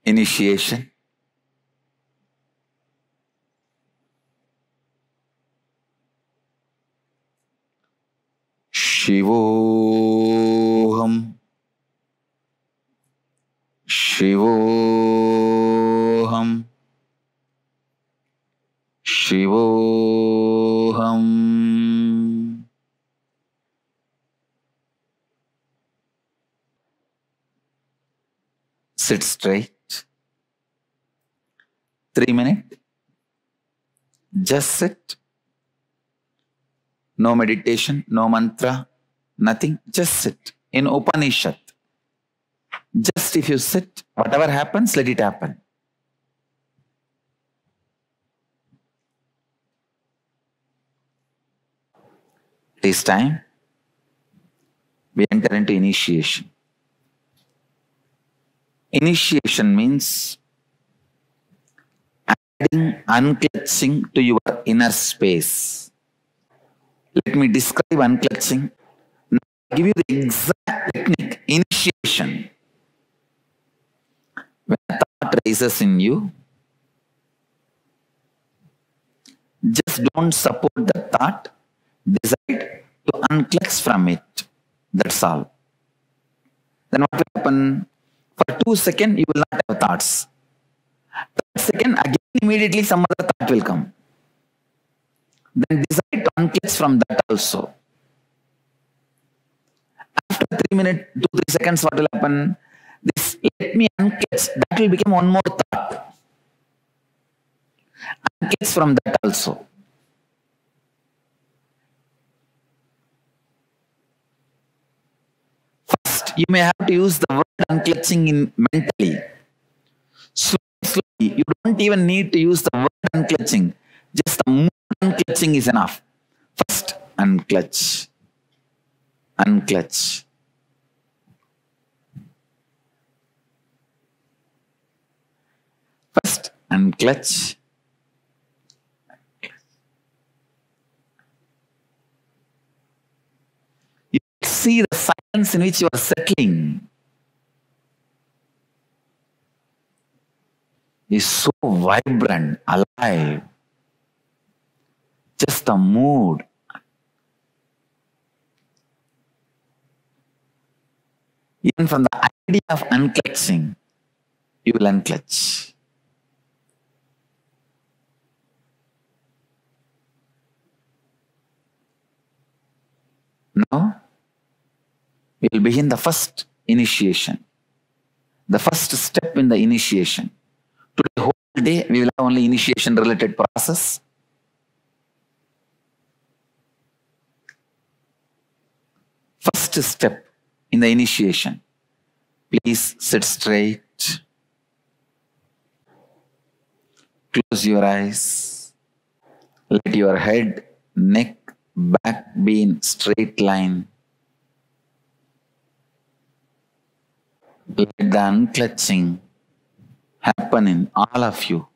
Initiation. Shivoham. Shivoham. Shivoham. Sit straight. 3 minutes. Just sit. No meditation, no mantra, nothing. Just sit. In Upanishad, just if you sit, whatever happens, let it happen. This time, we enter into initiation. Initiation means adding unclutching to your inner space. Let me describe unclutching. Now I'll give you the exact technique. Initiation. When a thought rises in you, just don't support the thought. Decide to unclutch from it. That's all. Then what will happen? For 2 seconds, you will not have thoughts. 3rd second, again immediately some other thought will come. Then decide to unclutch from that also. After 3 minutes, 2-3 seconds, what will happen? This let me unclutch, that will become one more thought. Unclutch from that also. First, you may have to use the word unclutching in mentally. Slowly, you don't even need to use the word unclutching. Just the mood unclutching is enough. First, unclutch. Unclutch. First, unclutch. You see the silence in which you are settling is so vibrant, alive. Just the mood. Even from the idea of unclutching, you will unclutch. Now, we will begin the first initiation. The first step in the initiation. Today, whole day, we will have only initiation related process. First step in the initiation. Please sit straight. Close your eyes. Let your head, neck, back be in straight line. Let the unclutching happen in all of you.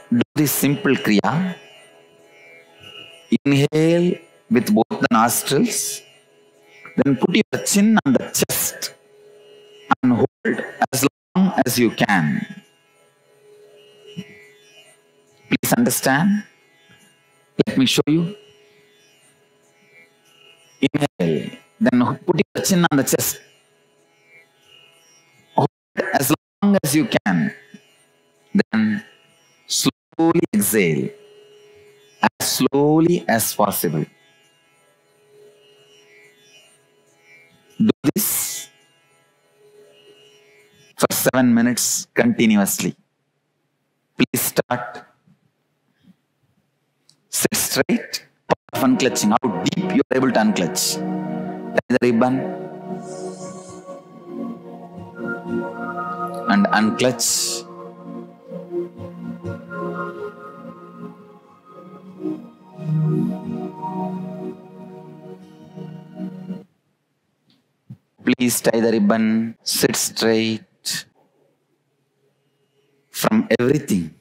Do this simple kriya. Inhale with both the nostrils. Then put your chin on the chest and hold as long as you can. Please understand. Let me show you. Inhale. Then put your chin on the chest. Hold as long as you can. Then slowly exhale. As slowly as possible. Do this for 7 minutes continuously. Please start. Sit straight. Part of unclutching. How deep you are able to unclutch. Tie the ribbon. And unclutch. Please tie the ribbon, sit straight from everything.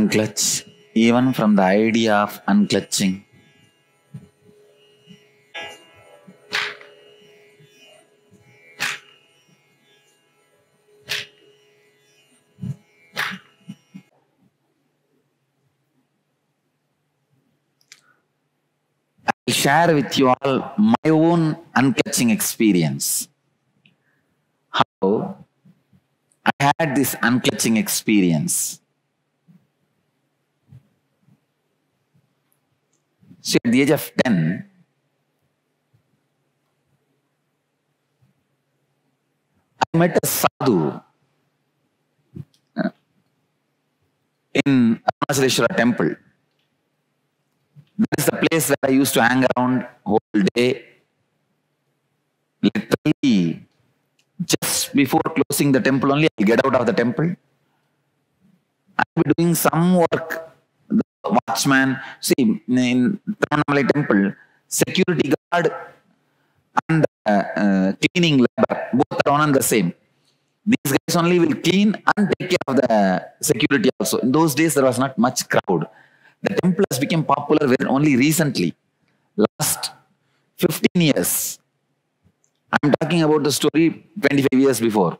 unclutch, even from the idea of unclutching. I will share with you all my own unclutching experience. How I had this unclutching experience. So at the age of 10, I met a sadhu in Arunachaleshwara temple. That is the place where I used to hang around whole day. Literally, just before closing the temple only, I'll get out of the temple. I'll be doing some work. The watchman, see, in Tiruvannamalai temple, security guard and cleaning labor, both are one and the same. These guys only will clean and take care of the security also. In those days, there was not much crowd. The temple has become popular only recently, last 15 years. I'm talking about the story 25 years before.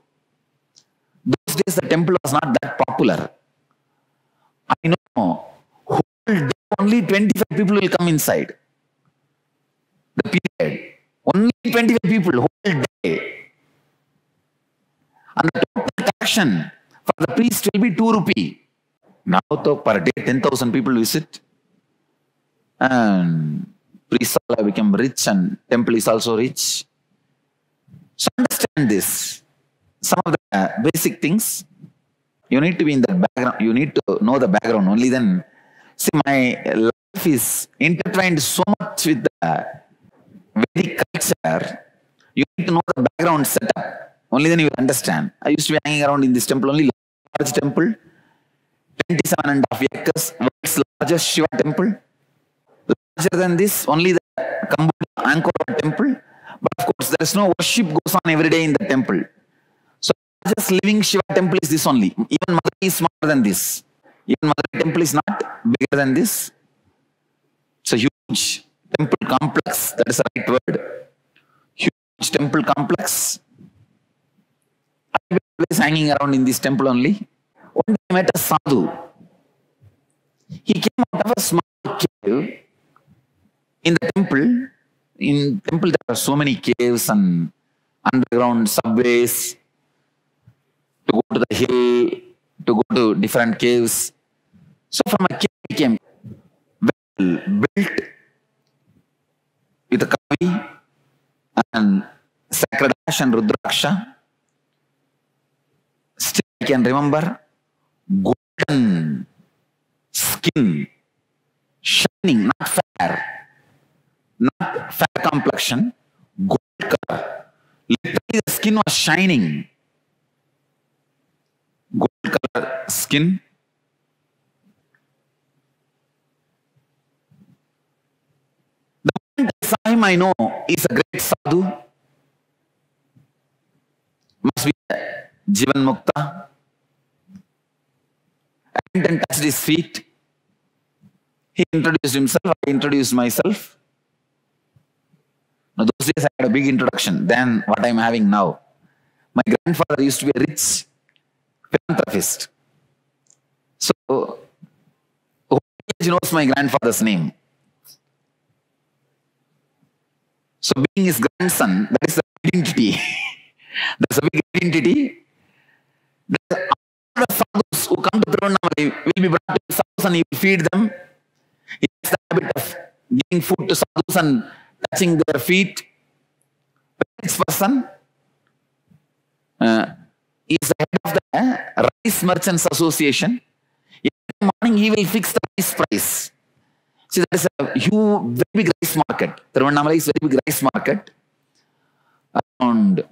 Those days, the temple was not that popular. I know, whole day only 25 people will come inside. The period, only 25 people, whole day. And the total collection for the priest will be 2 rupee. Now, per day, 10,000 people visit. And priests have become rich and temple is also rich. So understand this. Some of the basic things, you need to be in the background. You need to know the background. Only then, see, my life is intertwined so much with the Vedic culture. You need to know the background setup. Only then you will understand. I used to be hanging around in this temple, only large temple, 27.5 acres, world's largest Shiva temple. Larger than this, only the Cambodia Angkor Wat temple. But of course, there is no worship goes on every day in the temple. So, just living Shiva temple is this only. Even Madurai is smaller than this. Even Madurai temple is not bigger than this. It's a huge temple complex. That is the right word. Huge temple complex. I was hanging around in this temple only. One day I met a sadhu. He came out of a small cave in the temple. In temple there are so many caves and underground subways to go to the hill, to go to different caves. So from a cave he came, well built with a kavi and sacred ash and rudraksha. Still I can remember golden skin, shining, not fair. Not fair complexion, gold color. Literally the skin was shining. Gold color skin. The moment I saw him, I know he's a great sadhu. Must be Jivan Mukta. I went and touched his feet. He introduced himself, I introduced myself. Now, those days I had a big introduction than what I'm having now. My grandfather used to be a rich philanthropist. So, who knows my grandfather's name? So, being his grandson, that is the identity. That's a big identity. All the sadhus who come to Tiruvannamalai will be brought to his house and he will feed them. He has the habit of giving food to sadhus and touching their feet. This person is the head of the Rice Merchants Association. Every morning he will fix the rice price. See, there is a huge, very big rice market. Tiruvannamalai is a very big rice market. Around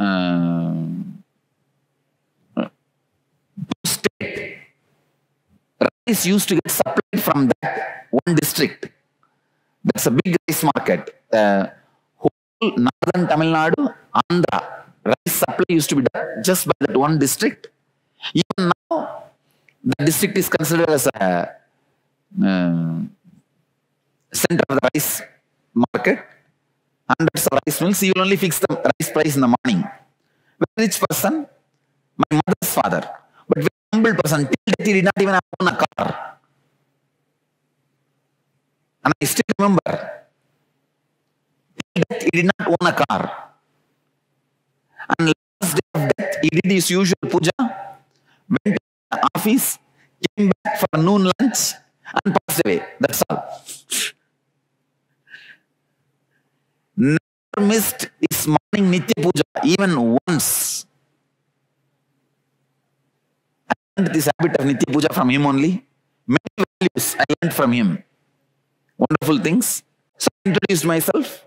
state. Rice used to get supplied from that one district. That's a big rice market. Whole northern Tamil Nadu, Andhra, rice supply used to be done just by that one district. Even now, the district is considered as a center of the rice market, hundreds of rice mills, he will only fix the rice price in the morning. Very rich person, my mother's father, but very humble person, till death he did not even own a car. And I still remember, till death he did not own a car. And last day of death, he did his usual puja, went to the office, came back for noon lunch, and passed away. That's all. Never missed his morning Nitya Puja, even once. I learned this habit of Nitya Puja from him only. Many values I learned from him. Wonderful things. So I introduced myself.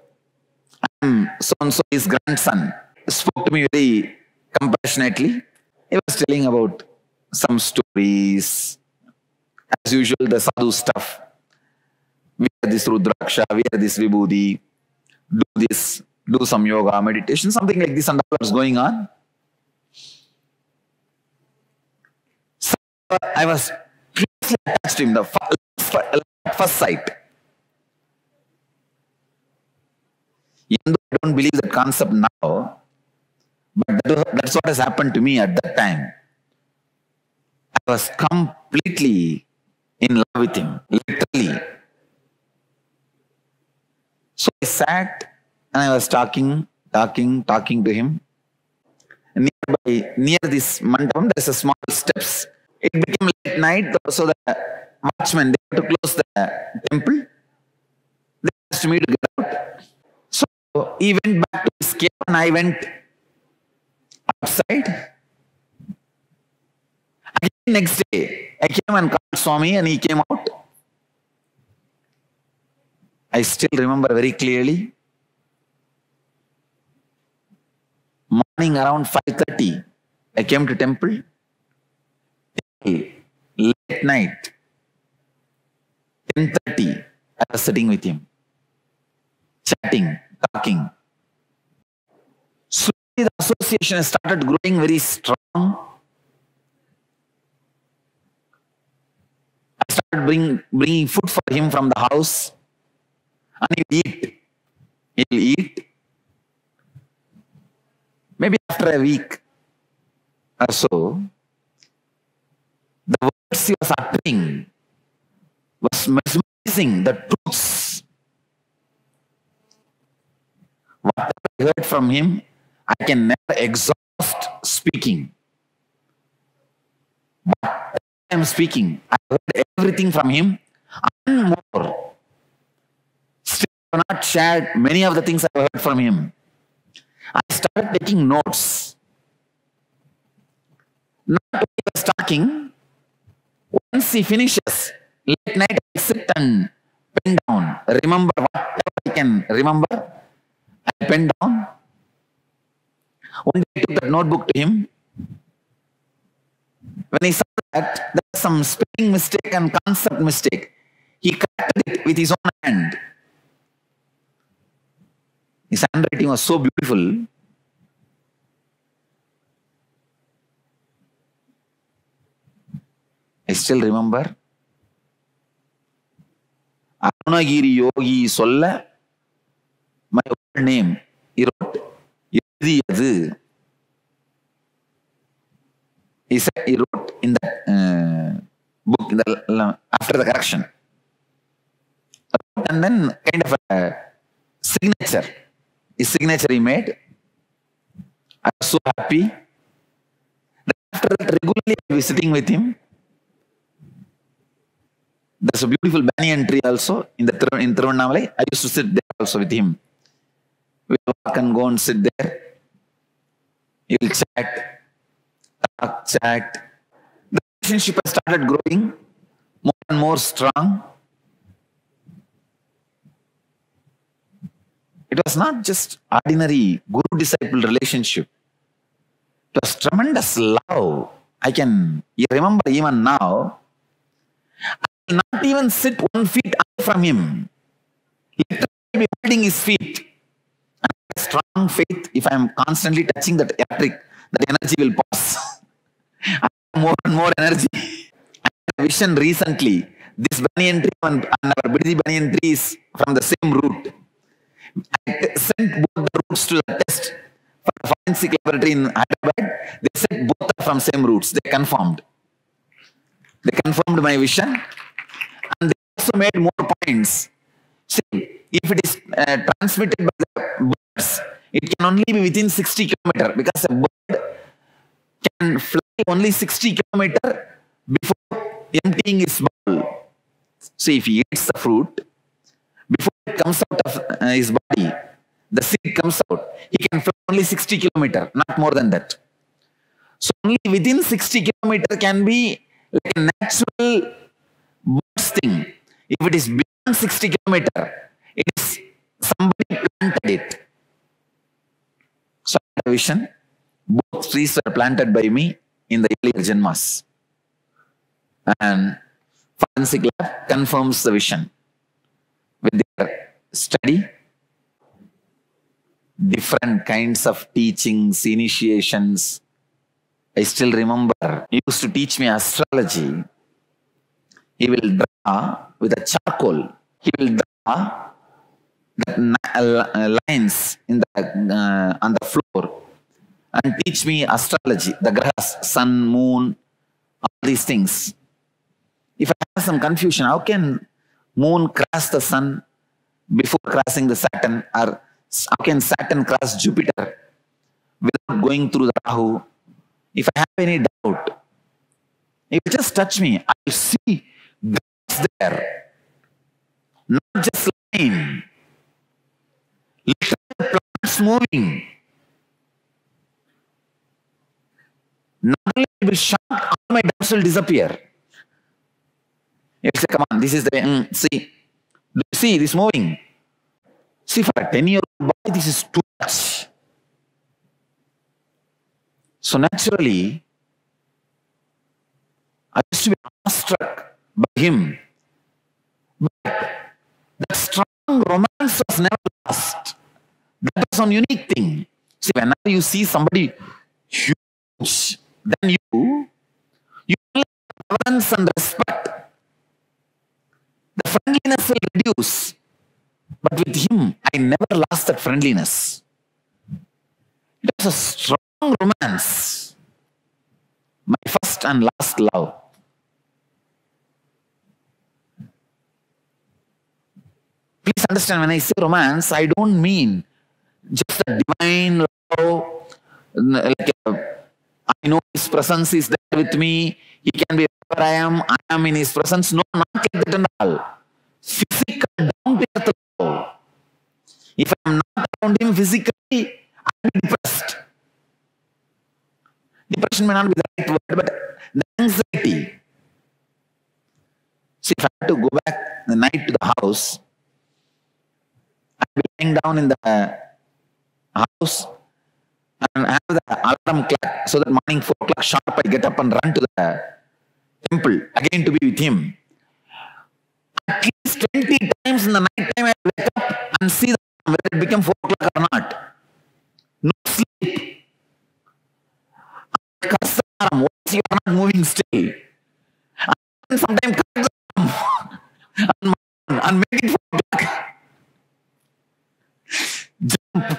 I am so-and-so, his grandson. Spoke to me very compassionately. He was telling about some stories. As usual, the sadhu stuff. Wear this Rudraksha, wear this Vibhuti, do this, do some yoga, meditation, something like this, and all was going on. So I was closely attached to him, the first sight. Even though I don't believe that concept now, but that's what has happened to me at that time. I was completely in love with him, literally. So I sat and I was talking to him. Near this mandapam, there's a small steps. It became late night, so the watchmen, they had to close the temple. They asked me to get out. So he went back to his cave and I went outside. Again, next day, I came and called Swami and he came out. I still remember very clearly. Morning around 5:30, I came to temple. Late night, 10:30, I was sitting with him, chatting, talking. Slowly the association started growing very strong. I started bringing food for him from the house. And he'll eat. Maybe after a week or so, the words he was uttering was mesmerizing, the truths. Whatever I heard from him, I can never exhaust speaking. Whatever I am speaking, I heard everything from him and more. I have not shared many of the things I heard from him. I started taking notes. Not when he was talking. Once he finishes, late night I sit and pen down. Remember whatever I can remember. I pen down. One day I took that notebook to him. When he saw that there was some spelling mistake and concept mistake, he corrected it with his own hand. His handwriting was so beautiful. I still remember. Arunagiri Yogi Solla, my old name, he wrote, Yadiyadu. He said, he wrote in the book, after the correction. And then kind of a signature. His signature he made. I was so happy. After that, regularly I was sitting with him. There's a beautiful banyan tree also in Tiruvannamalai. I used to sit there also with him. We'll walk and go and sit there. He'll chat, talk, chat. The relationship has started growing more and more strong. It was not just ordinary guru-disciple relationship. It was tremendous love. I can remember even now, I will not even sit 1 feet away from him. Literally be holding his feet. And I have strong faith, if I am constantly touching that electric, that energy will pass. I have more and more energy. I had a vision recently this banyan tree and our Bidhi banyan tree is from the same root. I sent both the roots to the test for the forensic laboratory in Hyderabad. They said both are from same roots. They confirmed. They confirmed my vision, and they also made more points. See, if it is transmitted by the birds, it can only be within 60 km because a bird can fly only 60 km before emptying its bowl. So if he eats the fruit, before it comes out of his body, the seed comes out, he can fly only 60 km, not more than that. So only within 60 km can be like a natural bird's thing. If it is beyond 60 km, it is somebody planted it. So I had a vision. Both trees were planted by me in the earlier Janmas. And forensic lab confirms the vision. With their study, different kinds of teachings, initiations. I still remember, he used to teach me astrology. He will draw with a charcoal. He will draw the lines in the on the floor and teach me astrology, the grahas, sun, moon, all these things. If I have some confusion, how can moon cross the sun before crossing the Saturn, or how can Saturn cross Jupiter without going through the Rahu? If I have any doubt, if you just touch me, I will see grass there, not just line. Literal plants moving. Not only will be shocked, all my doubts will disappear. You say, come on, this is the way. See, do you see this moving? See, for a 10-year-old boy, this is too much. So naturally, I used to be awestruck by him. But that strong romance was never lost. That was one unique thing. See, whenever you see somebody huge, then you only have reverence and respect. The friendliness will reduce. But with him, I never lost that friendliness. It was a strong romance. My first and last love. Please understand, when I say romance, I don't mean just a divine love, like I know his presence is there with me, he can be wherever I am in his presence. No, not like that and all. Physical, down to earth love. If I am not around him physically, I will be depressed. Depression may not be the right word, but the anxiety. See, if I have to go back the night to the house, I will be lying down in the house and have the alarm clock so that morning 4 o'clock sharp I get up and run to the temple again to be with him. At least 20 times in the night time I wake up and see whether it became 4 o'clock or not. No sleep. Curse the alarm. Once you are not moving still. And sometimes curse the alarm and make it 4 o'clock. Jump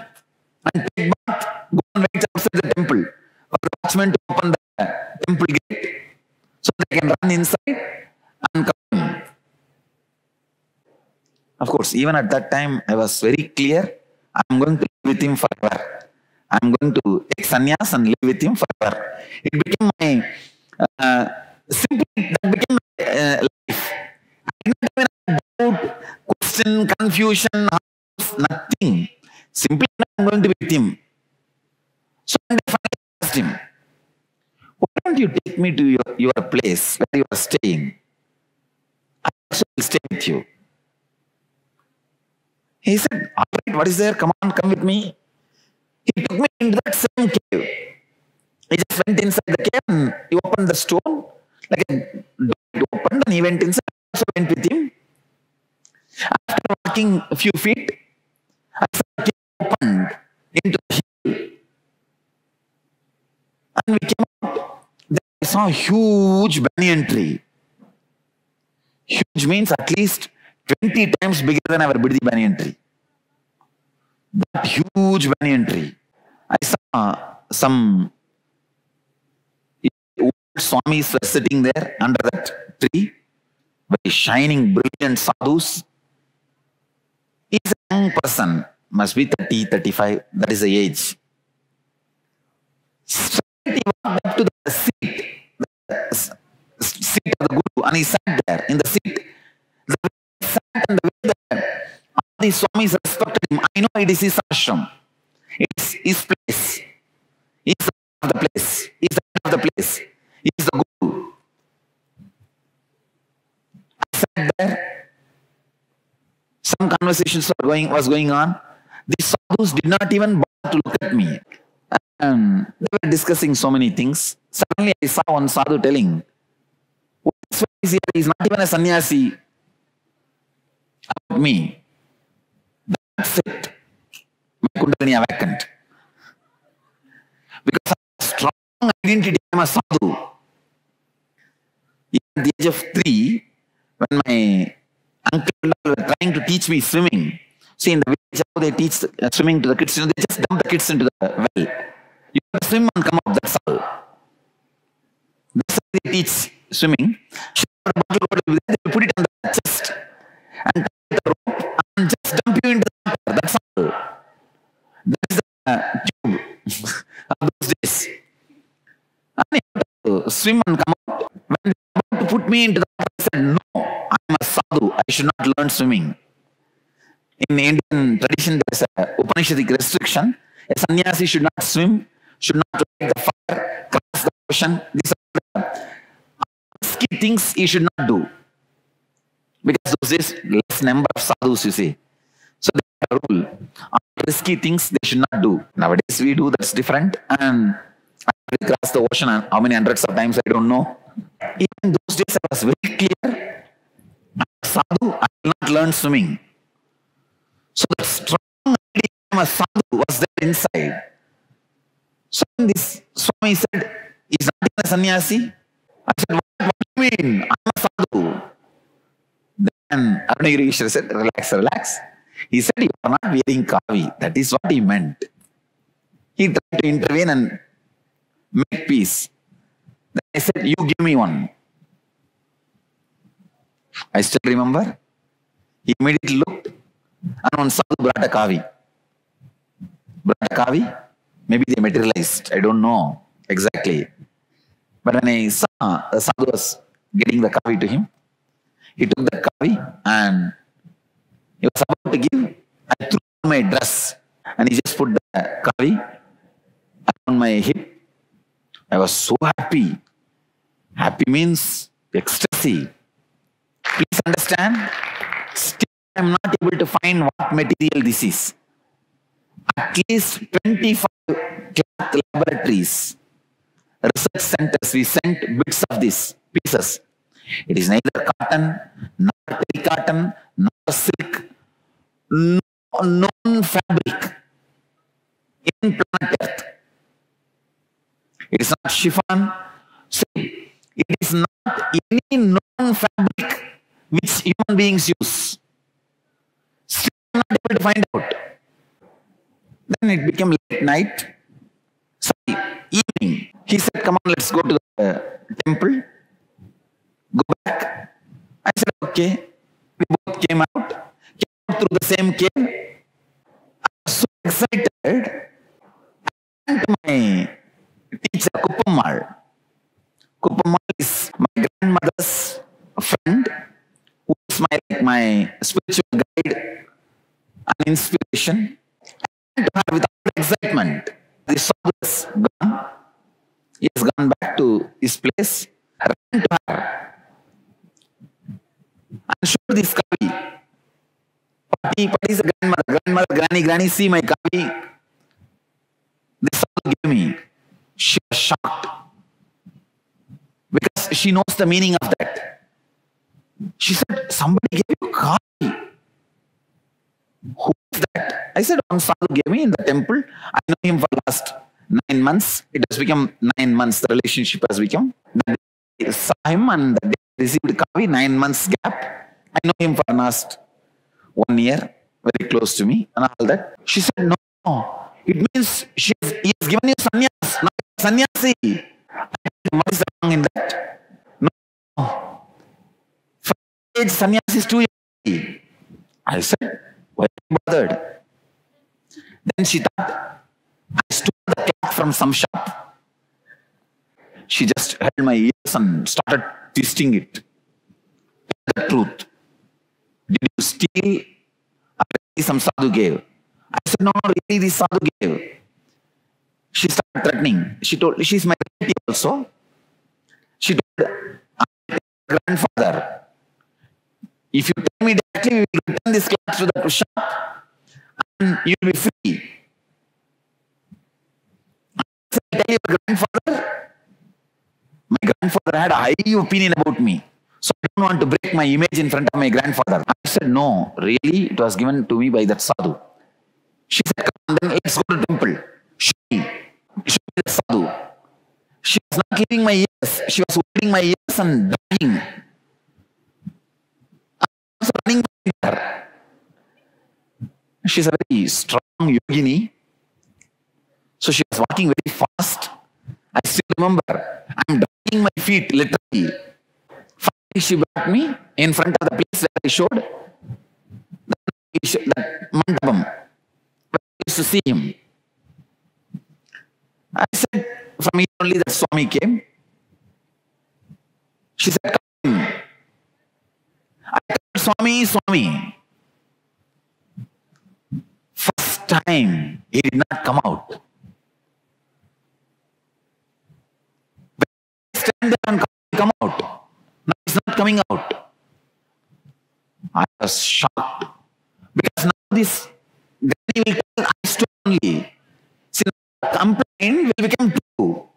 and take bath, go and wait outside the temple for the watchman to open the temple gate so that I can run inside and come in. Of course, even at that time, I was very clear, I'm going to live with him forever. I'm going to take sannyas and live with him forever. It became my, simply, that became my life. I didn't even have doubt, question, confusion, nothing. Simply, I'm going to be with him. So I finally asked him, why don't you take me to your place where you are staying? I also will stay with you. He said, all right, what is there? Come on, come with me. He took me into that same cave. He just went inside the cave and he opened the stone, like a door opened, and he went inside. I also went with him. After walking a few feet, I saw the cave opened into the hill. And we came out. Then I saw a huge banyan tree. Huge means at least 20 times bigger than our Biddi banyan tree. That huge banyan tree. I saw some old Swamis were sitting there under that tree, very shining, brilliant sadhus. He's a young person, must be 30, 35, that is the age. Straight he walked up to the seat of the Guru, and he sat there in the seat. The way he sat and the way that all the Swamis respected him, I know it is his ashram. It's his place. He's the head of the place. He's the head of the place. He's the Guru. I sat there. Some conversations was going on. These sadhus did not even bother to look at me. And they were discussing so many things. Suddenly I saw one sadhu telling, "This is here, he's not even a sannyasi." About me. That's it. My kundalini awakened. Because I have a strong identity, I am a sadhu. Even at the age of 3, when my uncle were trying to teach me swimming. See, in the village, how they teach swimming to the kids, they just dump the kids into the well. You have to swim and come up, that's all. That's how they teach swimming. They put it on the chest and tie the rope and just dump you into the water, that's all. That's the tube of those days. And you have to swim and come out. When they were about to put me into the water, I said, "No, I am a sadhu, I should not learn swimming." In Indian tradition, there is a Upanishadic restriction. A sannyasi should not swim, should not light the fire, cross the ocean. These are the risky things he should not do. Because those days, less number of sadhus, you see. So they have a rule. Risky things they should not do. Nowadays we do, that's different. And I already crossed the ocean how many hundreds of times, I don't know. Even those days I was very clear. I'm a sadhu, I will not learn swimming. So the strong idea of a sadhu was there inside. So when this Swami said, "He's not even a sannyasi," I said, what do you mean? I'm a sadhu. Then Arunagirishwar said, "Relax, relax." He said, "You are not wearing kavi." That is what he meant. He tried to intervene and make peace. Then I said, "You give me one." I still remember. He immediately looked, and one sadhu brought a kavi. Brought a kavi. Maybe they materialized. I don't know exactly. But when I saw the sadhu was getting the kavi to him, he took the kavi and he was about to give. I threw on my dress and he just put the kavi on my hip. I was so happy. Happy means ecstasy. Please understand, still I am not able to find what material this is. At least 25 cloth laboratories, research centers, we sent bits of these pieces. It is neither cotton, nor terry-cotton, nor silk, no known fabric in planet Earth. It is not chiffon. See, it is not any known fabric which human beings use. Still I am not able to find out. Then it became late night. Sorry, evening. He said, "Come on, let's go to the temple. Go back." I said, "Okay." We both came out through the same cave. I was so excited. I went to my teacher, Kupammal. Kupammal is my grandmother's friend, who is my spiritual guide and inspiration. I went to her with all the excitement. The sadhu has gone. He has gone back to his place. I ran to her and showed this kavi. Pati is a grandmother, granny, see my kavi. This sadhu gave me. She was shocked because she knows the meaning of that. She said, "Somebody gave you kavi. Who is that?" I said, "One sadhu gave me in the temple. I know him for the last 9 months. It has become 9 months. The relationship has become. That saw him and they received Kavi, 9 months gap. I know him for last 1 year, very close to me and all that. She said, no, it means he has given you sannyas, not sannyasi. What is wrong in that? No, for age sannyas is too early. I said, why are you bothered? Then she thought, I stole the cloth from some shop. She just held my ears and started twisting it. The truth. Did you steal? Some sadhu gave. I said, no, really this sadhu gave. She started threatening. She told, she's my relative also. She told, I'm my grandfather. If you tell me directly, we will return this cloth to the shop and you will be free. I said, tell your grandfather. My grandfather had a high opinion about me. So I don't want to break my image in front of my grandfather. I said, no, really, it was given to me by that sadhu. She said, come on, then let's go to the temple. Show me the sadhu. She was not keeping my ears. She was holding my ears and dying. I was running behind her. She's a very strong yogini. So she was walking very fast. I still remember, I'm dragging my feet literally. Finally, she brought me in front of the place that I showed. That mandapam, where I used to see him. I said, from here only that Swami came. She said, come in. I told Swami, Swami. First time, he did not come out. When I stand there and come out, now he's not coming out. I was shocked. Because now this granny will tell I stood only. See, now the complaint will become true.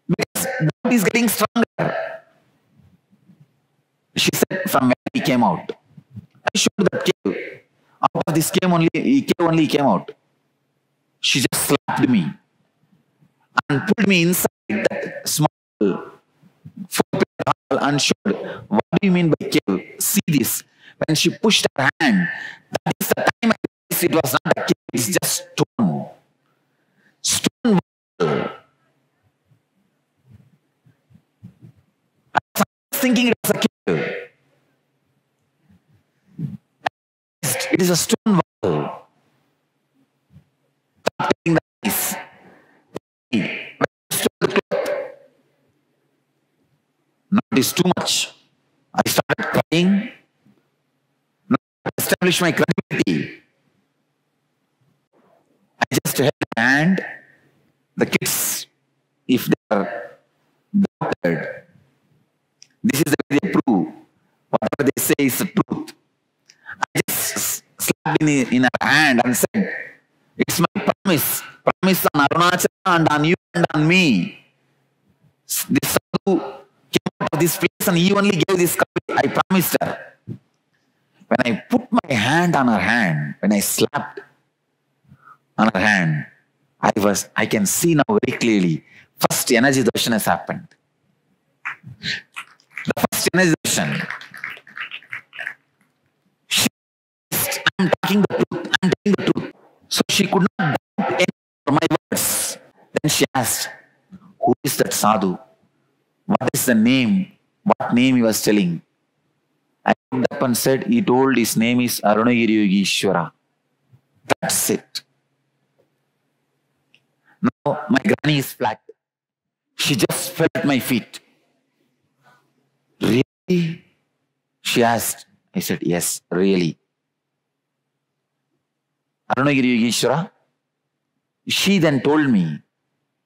Because doubt is getting stronger. She said, from where he came out. I showed that cave. Out of this cave only came out. She just slapped me and pulled me inside that small 4-pillar hall and showed, what do you mean by cave? See this. When she pushed her hand, that is the time I realized it was not a cave, it's just stone. Stone wall. I was thinking it was a cave. It is a stone wall. Stop taking the ice. Now it is too much. I started crying. Now I established my credibility. I just held my hand. The kids, if they are doubted, this is the way they prove. Whatever they say is the truth. I just slapped in her hand and said, it's my promise. Promise on Arunachala and on you and on me. This sadhu came out of this place and he only gave this cup. I promised her. When I put my hand on her hand, when I slapped on her hand, I can see now very clearly, first energy darshan has happened. The first energy darshan. I'm talking the truth. I'm telling the truth. So she could not doubt any of my words. Then she asked, who is that sadhu? What is the name? What name he was telling? I looked up and said, he told his name is Arunagiri. That's it. Now my granny is flat. She just fell at my feet. Really? She asked. I said, yes, really. Arunagiri, she then told me,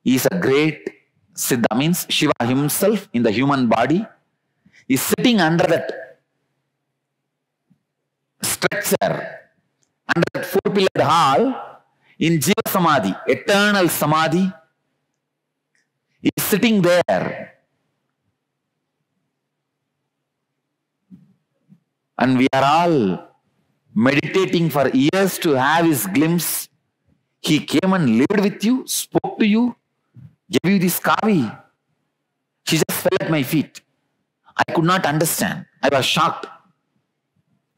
he is a great Siddha, means Shiva himself in the human body is sitting under that structure, under that 4-pillared hall in Jiva Samadhi, eternal Samadhi. He is sitting there. And we are all meditating for years to have his glimpse. He came and lived with you, spoke to you, gave you this kavi. She just fell at my feet. I could not understand. I was shocked.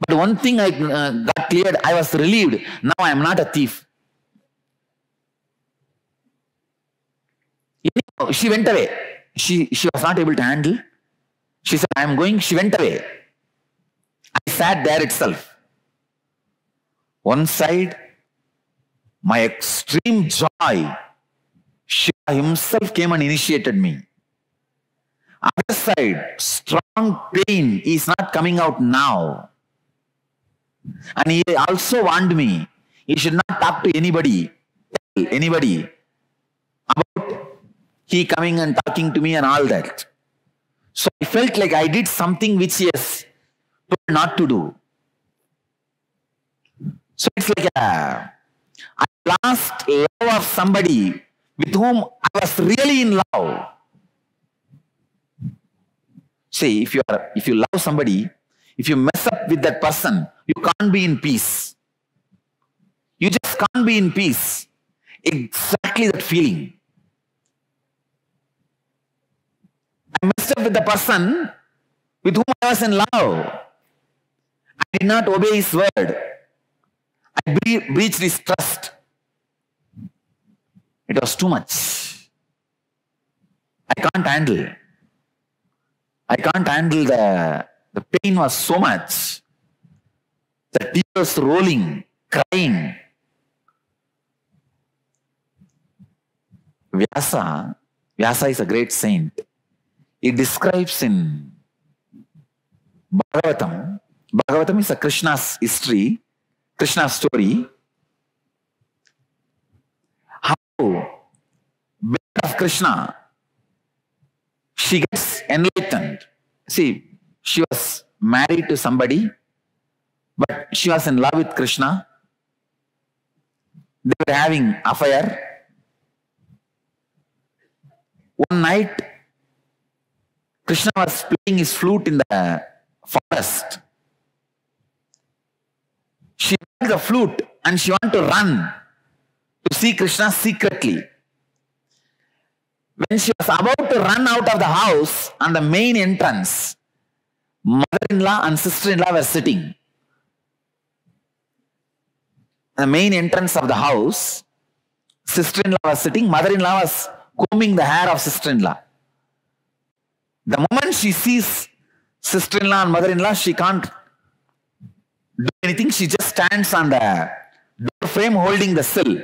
But one thing I got cleared. I was relieved. Now I am not a thief. She went away. She was not able to handle. She said, I am going. She went away. I sat there itself. One side, my extreme joy. Shiva himself came and initiated me. Other side, strong pain is not coming out now. And he also warned me, he should not talk to anybody, tell anybody about he coming and talking to me and all that. So I felt like I did something which he has told not to do. So it's like I lost love of somebody with whom I was really in love. See, if you love somebody, if you mess up with that person, you can't be in peace. You just can't be in peace. Exactly that feeling. I messed up with the person with whom I was in love. I did not obey his word. I breached his trust. It was too much. I can't handle. I can't handle the pain was so much. The tears rolling, crying. Vyasa is a great saint. He describes in Bhagavatam. Bhagavatam is a Krishna's history, Krishna's story. How because of Krishna, she gets enlightened. See, she was married to somebody, but she was in love with Krishna. They were having affair. One night, Krishna was playing his flute in the forest. She took the flute and she wanted to run to see Krishna secretly. When she was about to run out of the house, on the main entrance, mother-in-law and sister-in-law were sitting. The main entrance of the house, sister-in-law was sitting, mother-in-law was combing the hair of sister-in-law. The moment she sees sister-in-law and mother-in-law, she can't do anything. She just stands on the door frame holding the sill.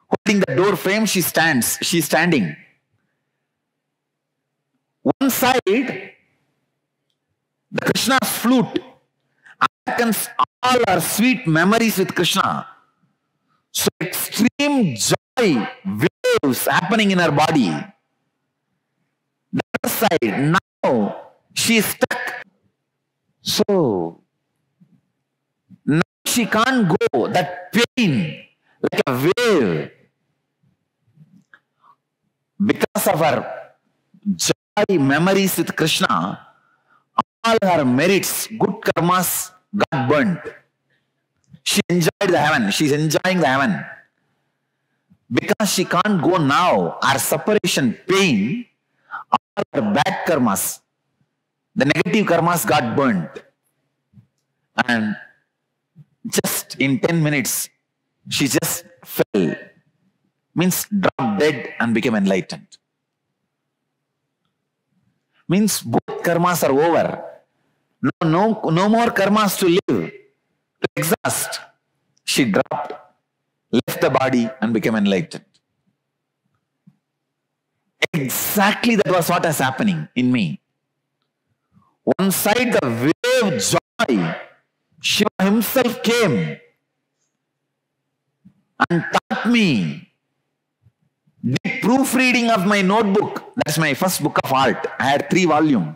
Holding the door frame, she stands. She's standing. One side, the Krishna's flute awakens all our sweet memories with Krishna. So extreme joy waves happening in her body. The other side, now she is stuck. So now she can't go. That pain, like a wave, because of her joy memories with Krishna, all her merits, good karmas got burnt. She enjoyed the heaven. She's enjoying the heaven. Because she can't go now, our separation pain, all her bad karmas, the negative karmas got burnt. And just in 10 minutes, she just fell. Means dropped dead and became enlightened. Means both karmas are over. No more karmas to live, to exhaust. She dropped, left the body and became enlightened. Exactly that was what is happening in me. One side the wave joy, Shiva himself came and taught me. Did proofreading of my notebook. That's my first book of art. I had 3 volumes.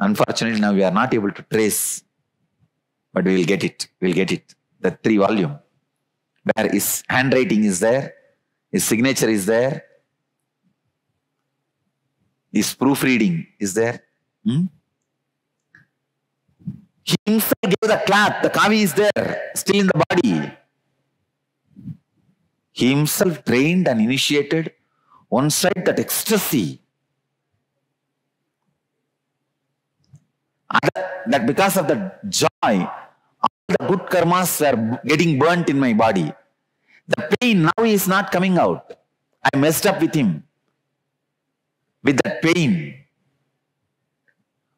Unfortunately, now we are not able to trace, but we will get it. We will get it. The 3 volumes. Where his handwriting is there, his signature is there, his proofreading is there. He himself gave the cloth. The kavi is there, still in the body. He himself trained and initiated one side that ecstasy, that because of the joy, all the good karmas were getting burnt in my body. The pain now is not coming out. I messed up with him. With that pain,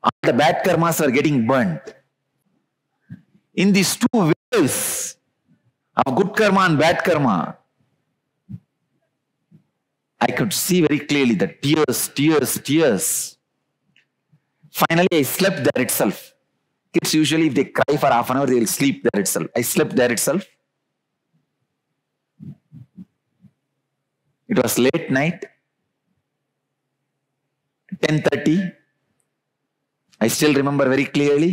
all the bad karmas were getting burnt. In these two waves of good karma and bad karma, I could see very clearly the tears, tears, tears. Finally, I slept there itself. Kids usually, if they cry for half an hour, they will sleep there itself. I slept there itself. It was late night, 10:30. I still remember very clearly.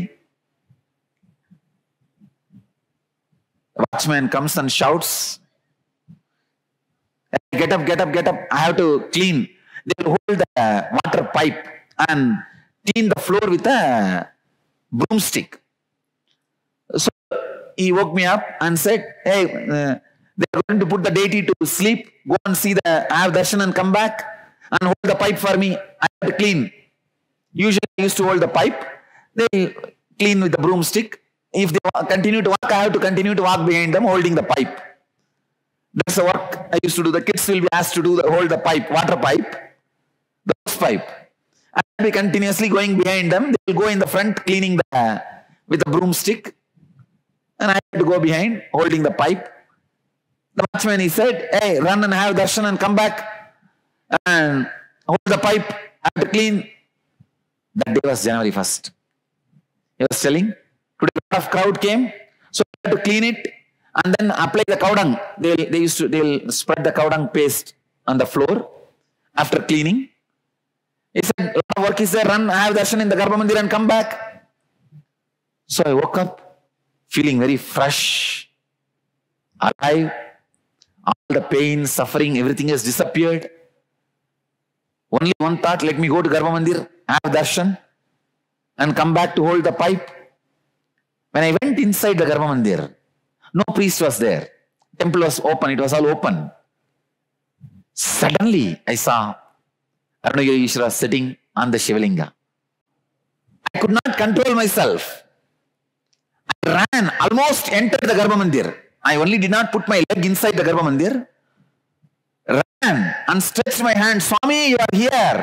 The watchman comes and shouts, "Get up, get up, get up. I have to clean." They will hold the water pipe and clean the floor with a broomstick. So he woke me up and said, "Hey, they're going to put the deity to sleep. Go and see have darshan and come back and hold the pipe for me. I have to clean." Usually I used to hold the pipe. They clean with the broomstick. If they continue to walk, I have to continue to walk behind them holding the pipe. That's the work I used to do. The kids will be asked to hold the pipe, water pipe, the hose pipe. I will be continuously going behind them. They will go in the front cleaning with the broomstick. And I have to go behind holding the pipe. The watchman, he said, "Hey, run and have darshan and come back and hold the pipe. I have to clean." That day was January 1st. He was telling, today a lot of crowd came, so I had to clean it and then apply the cow dung. They'll spread the cow dung paste on the floor after cleaning. He said, "A lot of work is there, run, have darshan in the Garbha Mandir and come back." So I woke up feeling very fresh, alive. All the pain, suffering, everything has disappeared. Only one thought, let me go to Garbha Mandir, have darshan and come back to hold the pipe. When I went inside the Garbha Mandir, no priest was there. Temple was open, it was all open. Suddenly I saw Arunagiri Ishvara sitting on the Shivalinga. I could not control myself. I ran, almost entered the Garbha Mandir. I only did not put my leg inside the Garbha Mandir. Ran and stretched my hand. "Swami, you are here."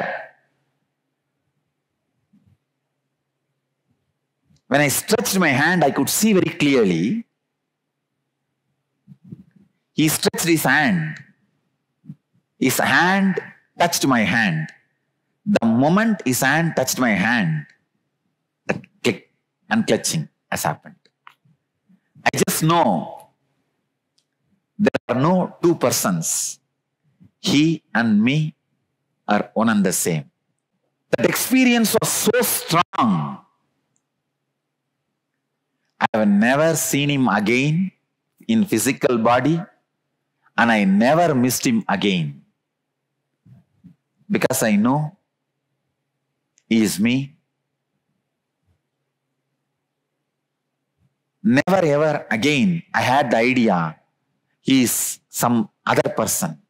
When I stretched my hand, I could see very clearly. He stretched his hand. His hand touched my hand. The moment his hand touched my hand, that click and clutching has happened. I just know there are no two persons. He and me are one and the same. That experience was so strong. I have never seen him again in physical body, and I never missed him again. Because I know he is me. Never ever again I had the idea he is some other person.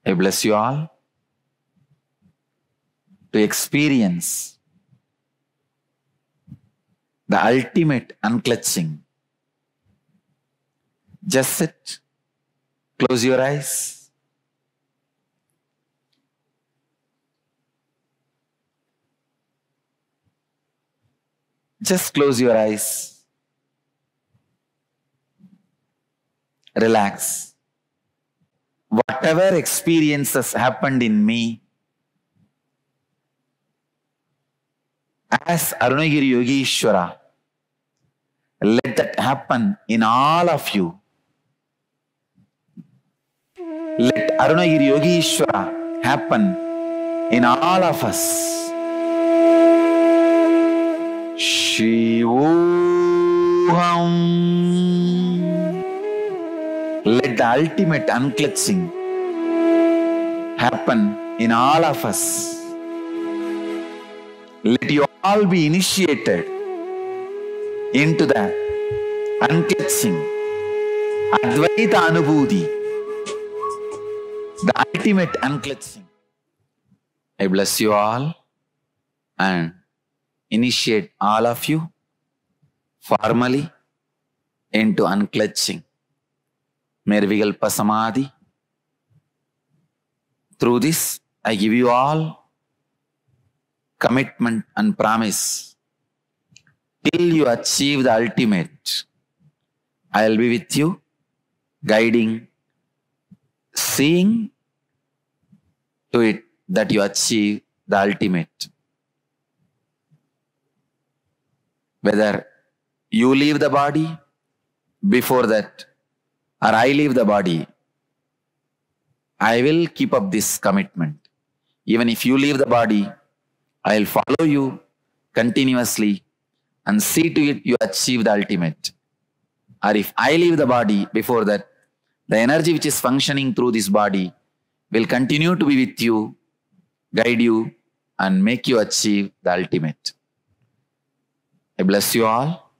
I bless you all to experience the ultimate unclutching. Just sit, close your eyes. Just close your eyes. Relax. Whatever experiences happened in me, as Arunagiri Yogeshwara, let that happen in all of you. Let Arunagiri Yogeshwara happen in all of us. Shivoham. Let the ultimate unclutching happen in all of us. Let you all be initiated into the unclutching Advaita Anubhuti the ultimate unclutching. I bless you all and initiate all of you formally into unclutching. Nirvikalpa Samadhi. Through this, I give you all commitment and promise. Till you achieve the ultimate, I will be with you, guiding, seeing to it that you achieve the ultimate. Whether you leave the body before that, or I leave the body, I will keep up this commitment. Even if you leave the body, I will follow you continuously and see to it you achieve the ultimate. Or if I leave the body before that, the energy which is functioning through this body will continue to be with you, guide you, and make you achieve the ultimate. I bless you all.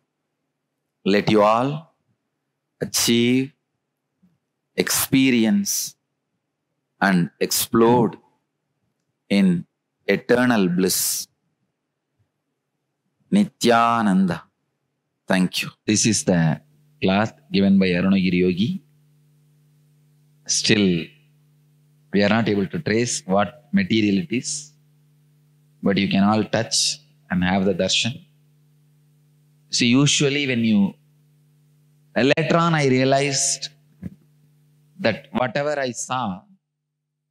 Let you all achieve, experience, and explode in eternal bliss. Nithyananda. Thank you. This is the class given by Arunagiri Yogi. Still, we are not able to trace what material it is, but you can all touch and have the darshan. See, usually when you, later on I realized that whatever I saw,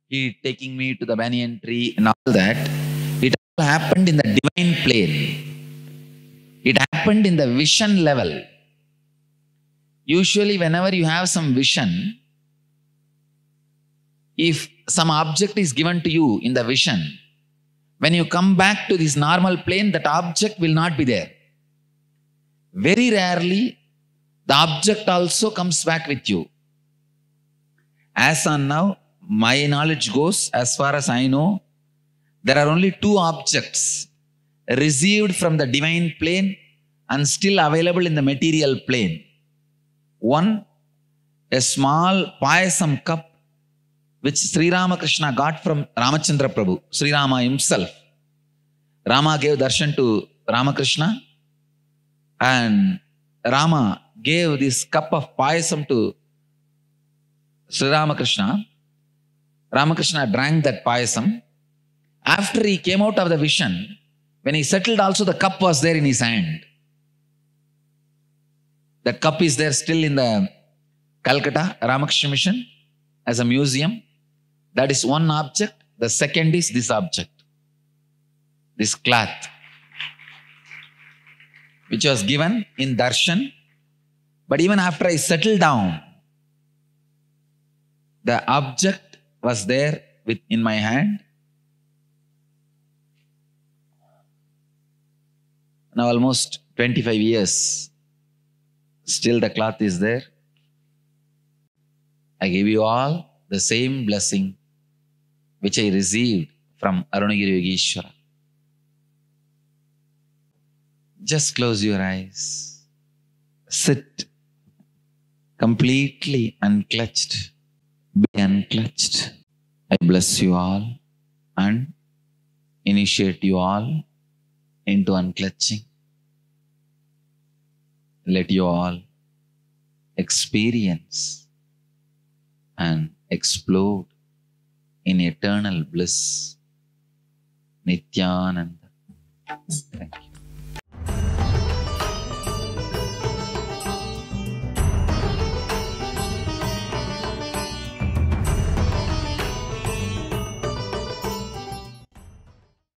he taking me to the banyan tree and all that, it all happened in the divine plane. It happened in the vision level. Usually whenever you have some vision, if some object is given to you in the vision, when you come back to this normal plane, that object will not be there. Very rarely, the object also comes back with you. As on now, my knowledge goes, as far as I know, there are only two objects received from the divine plane and still available in the material plane. One, a small payasam cup which Sri Ramakrishna got from Ramachandra Prabhu, Sri Rama himself. Rama gave darshan to Ramakrishna and Rama gave this cup of payasam to Sri Ramakrishna. Ramakrishna drank that payasam. After he came out of the vision, when he settled also, the cup was there in his hand. The cup is there still in the Calcutta Ramakrishna Mission as a museum. That is one object. The second is this object, this cloth, which was given in darshan. But even after I settled down, the object was there in my hand. Now almost 25 years, still the cloth is there. I give you all the same blessing which I received from Arunagiri Yogeshwara. Just close your eyes. Sit completely unclutched. Be unclutched. I bless you all and initiate you all into unclutching. Let you all experience and explode in eternal bliss. Nithyananda. Thank you.